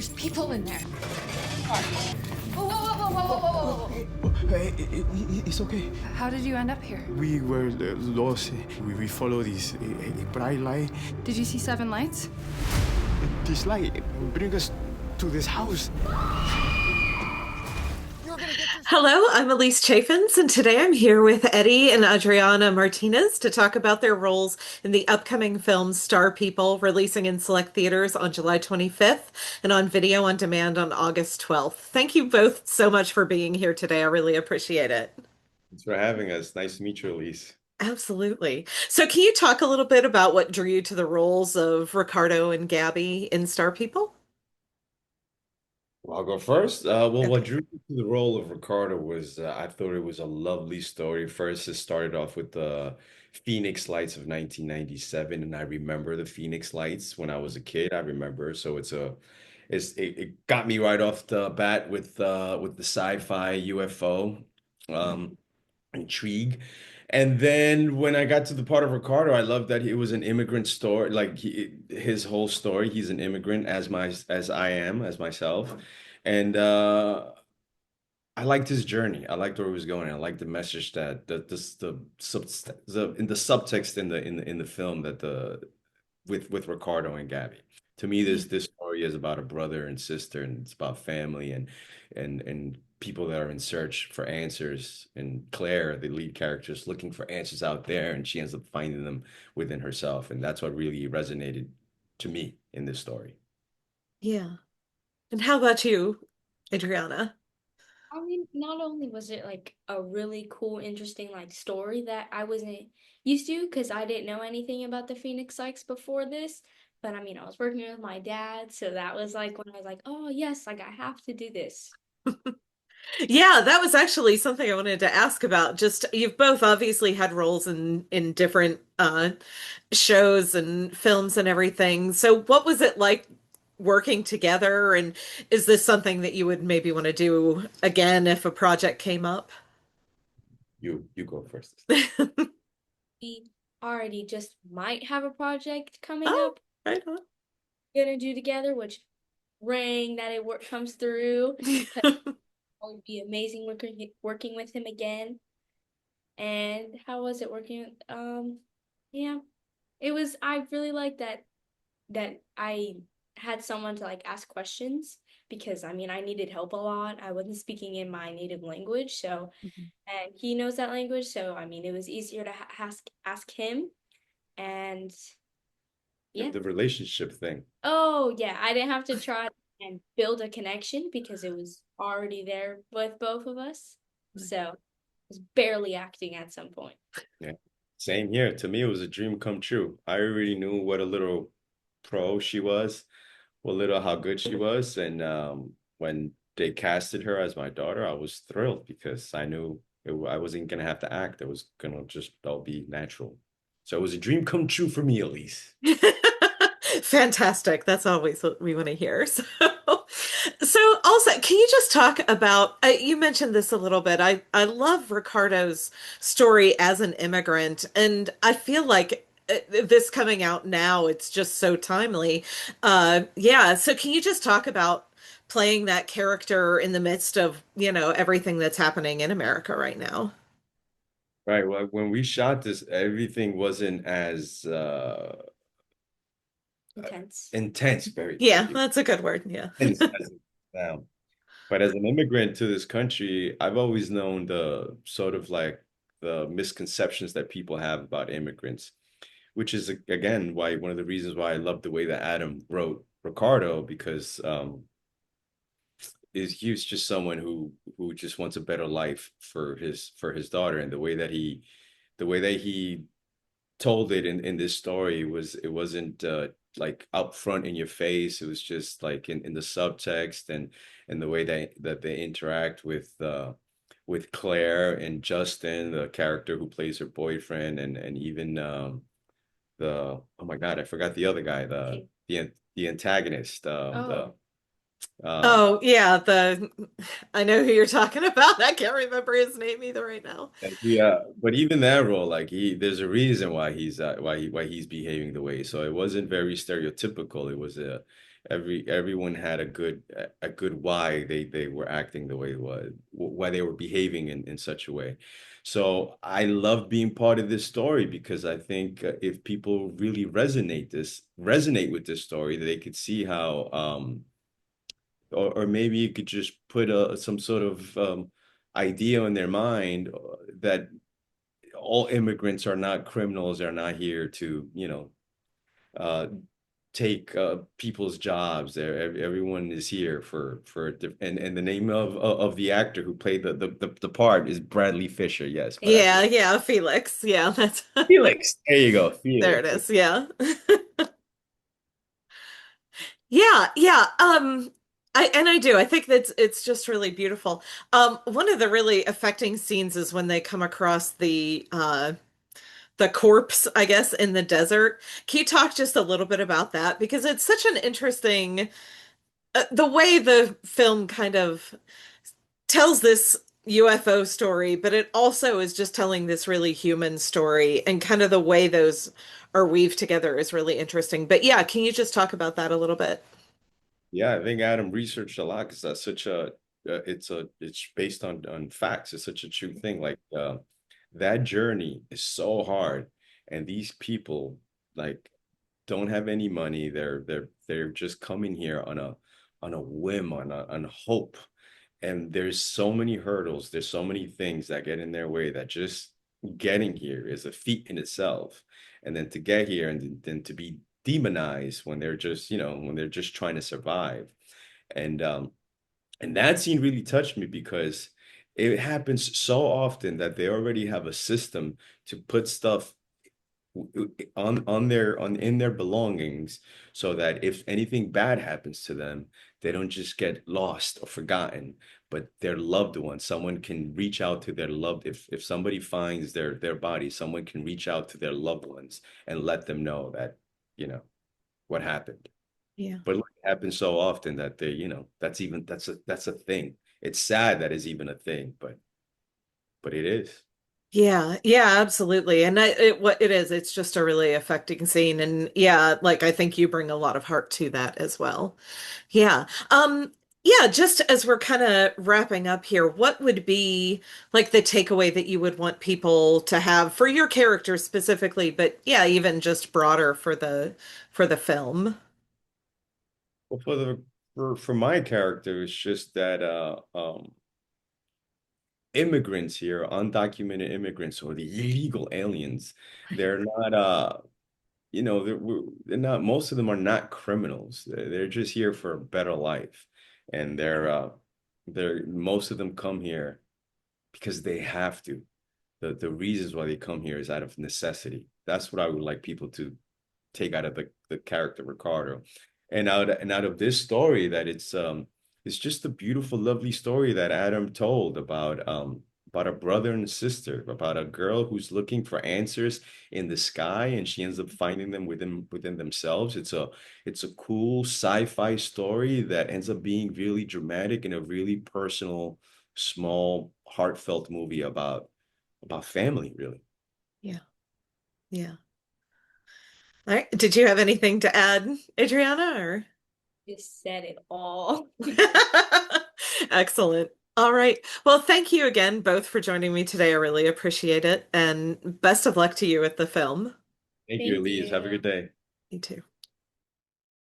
There's people in there. Whoa, whoa, whoa, whoa, whoa, whoa, whoa, whoa. Hey, it's okay. How did you end up here? We were lost. We follow this bright light. Did you see 7 lights? This light bring us to this house. Hello, I'm Alise Chaffins, and today I'm here with Eddie and Adriana Martinez to talk about their roles in the upcoming film Star People, releasing in select theaters on July 25th and on video on demand on August 12th. Thank you both so much for being here today. I really appreciate it. Thanks for having us. Nice to meet you, Alise. Absolutely. So, can you talk a little bit about what drew you to the roles of Ricardo and Gabby in Star People? Well, I'll go first. What Okay. drew me to the role of Ricardo was I thought it was a lovely story. First, it started off with the Phoenix Lights of 1997, and I remember the Phoenix Lights when I was a kid. I remember, so it got me right off the bat with the sci-fi UFO intrigue. And then when I got to the part of Ricardo, I loved that it was an immigrant story. Like his whole story, he's an immigrant as I am, as myself. And I liked his journey. I liked where he was going. I liked the message that the in the subtext in the film that the with Ricardo and Gabby. To me, this story is about a brother and sister, and it's about family and people that are in search for answers. And Claire, the lead character, is looking for answers out there, and she ends up finding them within herself. And that's what really resonated to me in this story. Yeah. And how about you, Adriana? I mean, not only was it like a really cool, interesting like story that I wasn't used to because I didn't know anything about the Phoenix Lights before this, but I mean, I was working with my dad, so that was like when I was like, oh yes, like I have to do this. Yeah, that was actually something I wanted to ask about. Just you've both obviously had roles in different shows and films and everything. So what was it like working together? And is this something that you would maybe want to do again if a project came up? You go first. We already just might have a project coming Oh, up, right on. gonna do together, which ring that it work comes through. It would be amazing working with him again. And how was it working? Yeah, it was. I really liked that I had someone to like ask questions because I mean I needed help a lot. I wasn't speaking in my native language, so and he knows that language, so I mean it was easier to ask him. And yeah. The relationship thing. Oh yeah, I didn't have to try and build a connection because it was already there with both of us. So I was barely acting at some point. Yeah. Same here. To me, it was a dream come true. I already knew what a little pro she was, what little how good she was. And when they casted her as my daughter, I was thrilled because I knew I wasn't gonna have to act. It was gonna just all be natural. So it was a dream come true for me, Elise. Fantastic. That's always what we want to hear. So also, can you just talk about, you mentioned this a little bit. I love Ricardo's story as an immigrant, and I feel like this coming out now, it's just so timely. Yeah, so can you just talk about playing that character in the midst of, everything that's happening in America right now? Right. Well, when we shot this, everything wasn't as Intense. intense, very Yeah, thank you. that's a good word. Yeah. Intense as it now. But as an immigrant to this country, I've always known the sort of like the misconceptions that people have about immigrants, which is again why one of the reasons why I love the way that Adam wrote Ricardo, because is he's just someone who just wants a better life for his daughter, and the way that he told it in this story was it wasn't like up front in your face. It was just like in the subtext and the way that they interact with Claire and Justin, the character who plays her boyfriend, and even the oh my God, I forgot the other guy, the antagonist, Oh, um Oh, yeah, I know who you're talking about. I can't remember his name either right now. yeah, but even that role, like there's a reason why he's behaving the way. So it wasn't very stereotypical. Everyone had a good why they were acting the way it was, why they were behaving in such a way. So I love being part of this story because I think if people really resonate with this story, they could see how or maybe you could just put some sort of idea in their mind that all immigrants are not criminals. They're not here to, uh, take people's jobs. Everyone is here and the name of the actor who played the part is Bradley Fisher. Yes, Yeah, Bradley. yeah, Felix. Yeah, that's Felix. There you go, there it Felix. is. Yeah. Yeah, yeah. I do. I think that it's just really beautiful. One of the really affecting scenes is when they come across the corpse, I guess, in the desert. Can you talk just a little bit about that? Because it's such an interesting the way the film kind of tells this UFO story, but it also is just telling this really human story, and kind of the way those are weaved together is really interesting. But yeah, can you just talk about that a little bit? Yeah, I think Adam researched a lot because that's such it's based on facts. It's such a true thing. Like that journey is so hard, and these people like don't have any money. They're just coming here on a whim, on hope. And there's so many hurdles, there's so many things that get in their way that just getting here is a feat in itself. And then to get here and then to be demonized when they're just, when they're just trying to survive. And and that scene really touched me because it happens so often that they already have a system to put stuff on their on in their belongings so that if anything bad happens to them, they don't just get lost or forgotten, but their loved one, someone can reach out to their loved, if somebody finds their body, someone can reach out to their loved ones and let them know that, you know, what happened. Yeah. But it happens so often that they, that's a thing. It's sad that is even a thing, but it is. Yeah, yeah, absolutely. And what it is, it's just a really affecting scene. And yeah, like I think you bring a lot of heart to that as well. Yeah. Yeah, just as we're kind of wrapping up here, what would be like the takeaway that you would want people to have for your character specifically, but yeah, even just broader for the film? Well, for my character, it's just that immigrants here, undocumented immigrants or the illegal aliens, they're not they're not, most of them are not criminals. They're just here for a better life. And they're most of them come here because they have to. The reasons why they come here is out of necessity. That's what I would like people to take out of the character Ricardo. And out of this story, that it's just a beautiful, lovely story that Adam told about a brother and sister, about a girl who's looking for answers in the sky and she ends up finding them within themselves. It's a cool sci-fi story that ends up being really dramatic and a really personal, small, heartfelt movie about family, really. Yeah. Yeah. All right. Did you have anything to add, Adriana, or? Just said it all. Excellent. All right. Well, thank you again both for joining me today. I really appreciate it. And best of luck to you with the film. Thank you, Thank Elise. Have a you. good day. You too.